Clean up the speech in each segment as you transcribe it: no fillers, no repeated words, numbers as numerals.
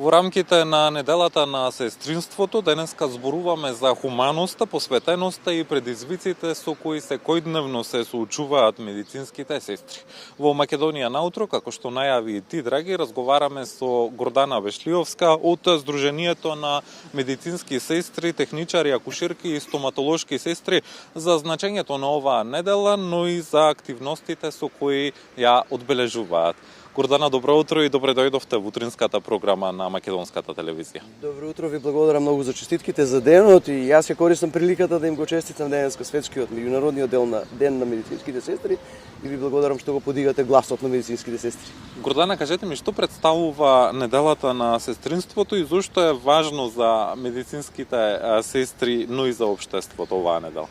Во рамките на неделата на сестринството, денеска зборуваме за хуманоста, посветеноста и предизвиците со кои секојдневно се соочуваат медицинските сестри. Во Македонија наутро, како што најави и ти, драги, разговараме со Гордана Бешлиовска од Сдруженијето на медицински сестри, техничари, акушерки и стоматолошки сестри за значењето на оваа недела, но и за активностите со кои ја одбележуваат. Гордана, добро утро и добре дојдовте во утринската програма на Македонската телевизија. Добро утро, ви благодарам многу за честитките за денот и јас ја користам приликата да им го честитам денеска светскиот меѓународниот ден на медицинските сестри и ви благодарам што го подигате гласот на медицинските сестри. Гордана, кажете ми што представува неделата на сестринството и зошто е важно за медицинските сестри, но и за општеството оваа недела?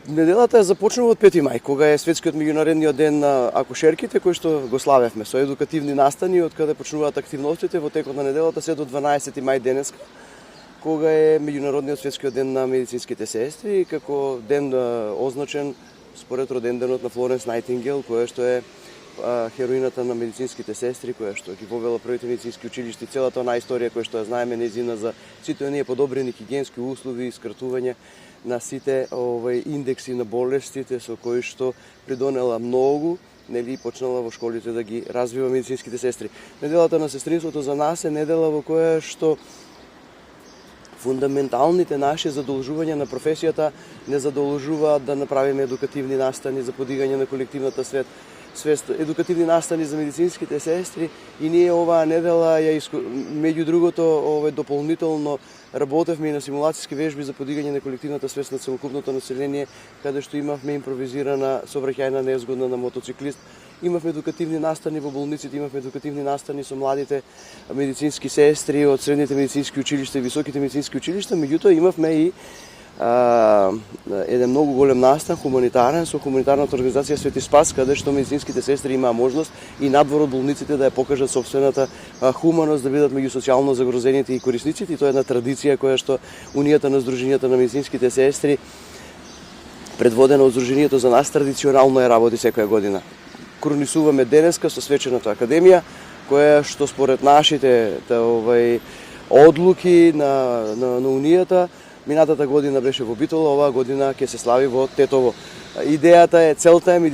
Неделата е започнува од 5 мај, кога е светскиот меѓународниот ден на акушерките, кој што го славевме со едукативни настани, од каде почнуваат активностите во текот на неделата се до 12 мај денеска, кога е меѓународниот светскиот ден на медицинските сестри, како ден означен според роденденот на Флоренс Најтингел, која што е хероината на медицинските сестри, која што ги вовела првите медицински училишта, целата онаа историја која што ја знаеме нејзина за сите оние подобрени хигиенски услови и скратување на сите индекси на болестите со кои што придонела многу, нели почнала во школите да ги развива медицинските сестри. Неделата на сестринството за нас е недела во која што фундаменталните наши задолжувања на професијата не задолжуваат да направиме едукативни настани за подигање на колективната свест, едукативни настани за медицинските сестри и ние оваа недела меѓу другото дополнително работевме и на симулациски вежби за подигање на колективната свест на целокупното население, каде што имавме импровизирана сообраќајна незгодна на мотоциклист. Имавме едукативни настани во болниците, имавме едукативни настани со младите медицински сестри од средните медицински училишта и високите медицински училишта, меѓутоа имавме и еден многу голем настан, хуманитарен, со хуманитарната организација Свети Спас, каде што медицинските сестри имаа можност и надвор од болниците да ја покажат собствената хуманост, да бидат меѓу социјално загрозените и корисниците. И тоа е една традиција која што Унијата на Сдруженијата на медицинските сестри, предводена од Сдруженијето за нас, традиционално ја работи секоја година. Кронисуваме денеска со свечената академија, која што според нашите одлуки на Унијата минатата година беше во Битола, оваа година ќе се слави во Тетово. Идејата е, целта е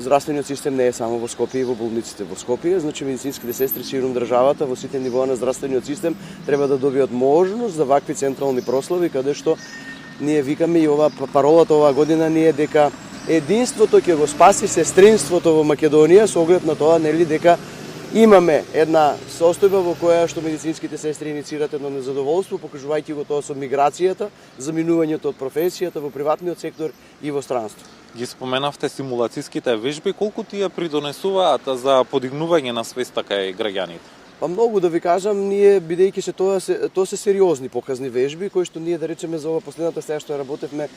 здравствениот систем не е само во Скопје и во болниците во Скопје, значи медицинските сестри ширум државата во сите нивоа на здравствениот систем треба да добијат можност за вакви централни прослави, каде што ние викаме и паролата оваа година ни е дека единството ќе го спаси сестринството во Македонија, со оглед на тоа нели дека имаме една состојба во која што медицинските сестри иницираат едно незадоволство, покажувајќи го тоа со миграцијата, заминувањето од професијата во приватниот сектор и во странство. Ги споменавте симулациските вежби, колку тие придонесуваат за подигнување на свеста кај граѓаните? Па многу да ви кажам, ние бидејќи тоа се сериозни показни вежби кои што ние да речеме за ова последната сега што работевме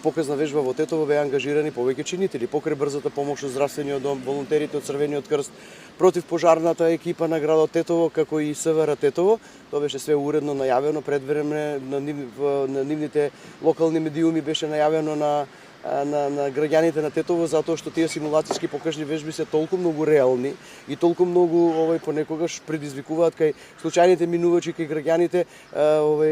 показна вежба во Тетово беа ангажирани повеќе чинители, покрај брзата помош од здравствениот дом, волонтерите од Црвениот крст, против пожарната екипа на градот Тетово, како и СВР Тетово. Тоа беше све уредно најавено предвреме на нивните локални медиуми, беше најавено на граѓаните на Тетово, затоа што тие симулациски покажни вежби се толку многу реални и толку многу понекогаш предизвикуваат кај случајните минувачи, кај граѓаните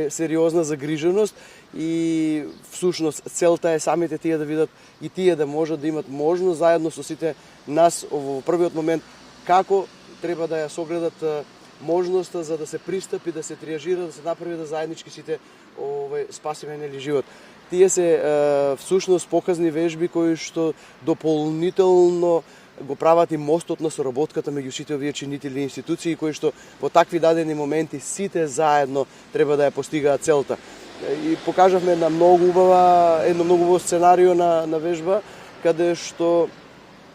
сериозна загриженост и всушност целта е самите тие да видат и тие да можат да имат можност заедно со сите нас во првиот момент како треба да ја согледат можноста за да се пристапи, да се триажира, да се направи да заеднички сите спасиме нели живот. Тие се всушност показни вежби кои што дополнително го прават и мостот на соработката меѓу сите овие чинители и институции кои што во такви дадени моменти сите заедно треба да ја постигаат целта. И покажавме едно многу убаво сценарио на вежба каде што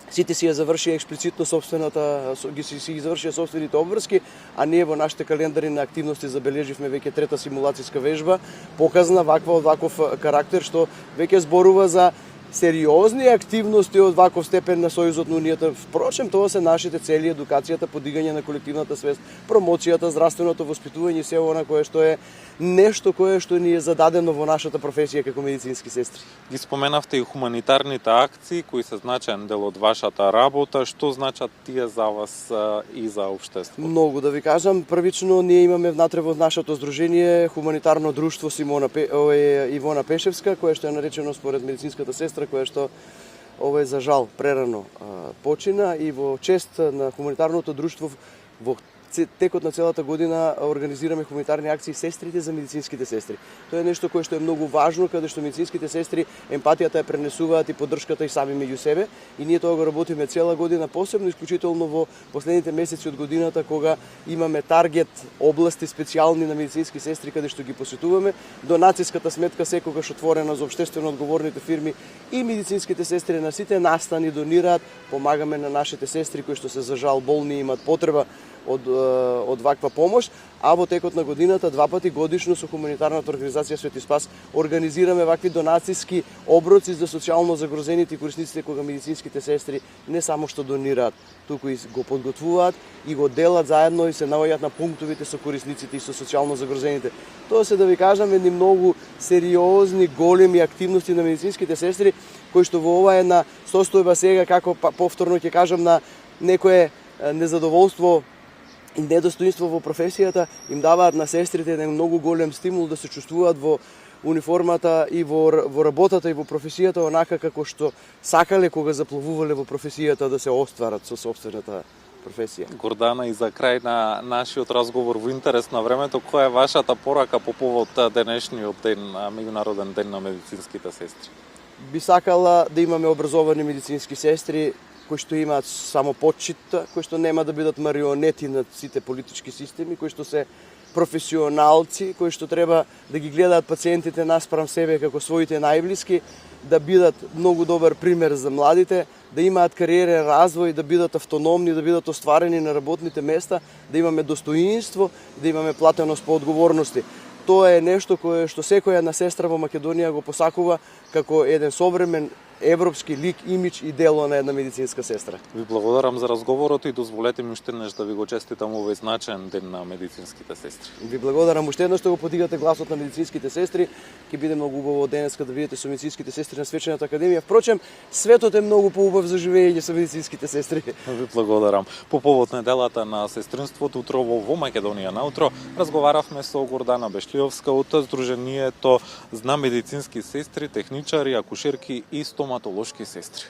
сите си ја завршија експлицитно си ги завршија собствените обврски, а ние во нашите календари на активности забележивме веќе трета симулациска вежба, показна ваков карактер што веќе зборува за сериозни активности од ваков степен на Сојузот на Унијата. Впрочем, тоа се нашите цели: едукацијата, подигање на колективната свест, промоцијата, здравственото воспитување, се она кое што е нешто кое што ни е зададено во нашата професија како медицински сестри. Ги споменавте и хуманитарните акции кои се значаен дел од вашата работа. Што значат тие за вас и за општеството? Многу да ви кажам, првично ние имаме внатре во нашето здружение хуманитарно друштво Ивона Пешевска, кое што е наречено според медицинската сестра, кое што за жал прерано почина, и во чест на хуманитарното друштво во текот на целата година организираме хуманитарни акции сестрите за медицинските сестри. Тоа е нешто кое што е многу важно, каде што медицинските сестри емпатијата ја пренесуваат и поддршката и сами меѓу себе, и ние тоа го работиме цела година, посебно исклучително во последните месеци од годината, кога имаме таргет области специјални на медицински сестри каде што ги посетуваме. Донацијската сметка секогаш отворена за општествено одговорните фирми и медицинските сестри на сите настани донираат, помагаме на нашите сестри кои што се за жал болни и имаат потреба од ваква помош, а во текот на годината 2 пати годишно со хуманитарната организација Свети Спас организираме вакви донацијски оброци за социјално загрозените и корисниците, кога медицинските сестри не само што донираат, туку и го подготвуваат и го делат заедно и се наоѓаат на пунктовите со корисниците и со социјално загрозените. Тоа се, да ви кажам, едни многу сериозни, големи активности на медицинските сестри, кои што во ова една состојба сега, како повторно ќе кажам, на некое незадоволство и недостоинство во професијата, им даваат на сестрите еден многу голем стимул да се чувствуваат во униформата и во работата и во професијата онака како што сакале кога запловувале во професијата да се остварат со сопствената професија. Гордана, и за крај на нашиот разговор, во интерес на времето, која е вашата порака по повод денешниот ден, меѓународен ден на медицинските сестри? Би сакала да имаме образовани медицински сестри кои што имаат само почит, кои што нема да бидат марионети на сите политички системи, кои што се професионалци, кои што треба да ги гледаат пациентите наспрам себе како своите најблиски, да бидат многу добар пример за младите, да имаат кариерен развој, да бидат автономни, да бидат остварени на работните места, да имаме достоинство, да имаме платеност по одговорности. Тоа е нешто кое што секоја една сестра во Македонија го посакува како еден современ европски лик, имидж и дело на една медицинска сестра. Ви благодарам за разговорот и дозволете ми уште еднаш да ви го честитам овој значаен ден на медицинските сестри. Ви благодарам уште еднаш што го подигате гласот на медицинските сестри. Ќе биде многу убаво денеска да видите со медицинските сестри на Свечената академија. Впрочем, светот е многу поубав за живење со медицинските сестри. Ви благодарам. По повод неделата на сестринството утрово во Македонија наутро разговаравме со Гордана Бешлиовска од Здруженијето на медицински сестри, техничари, акушерки и стоматолошки сестри.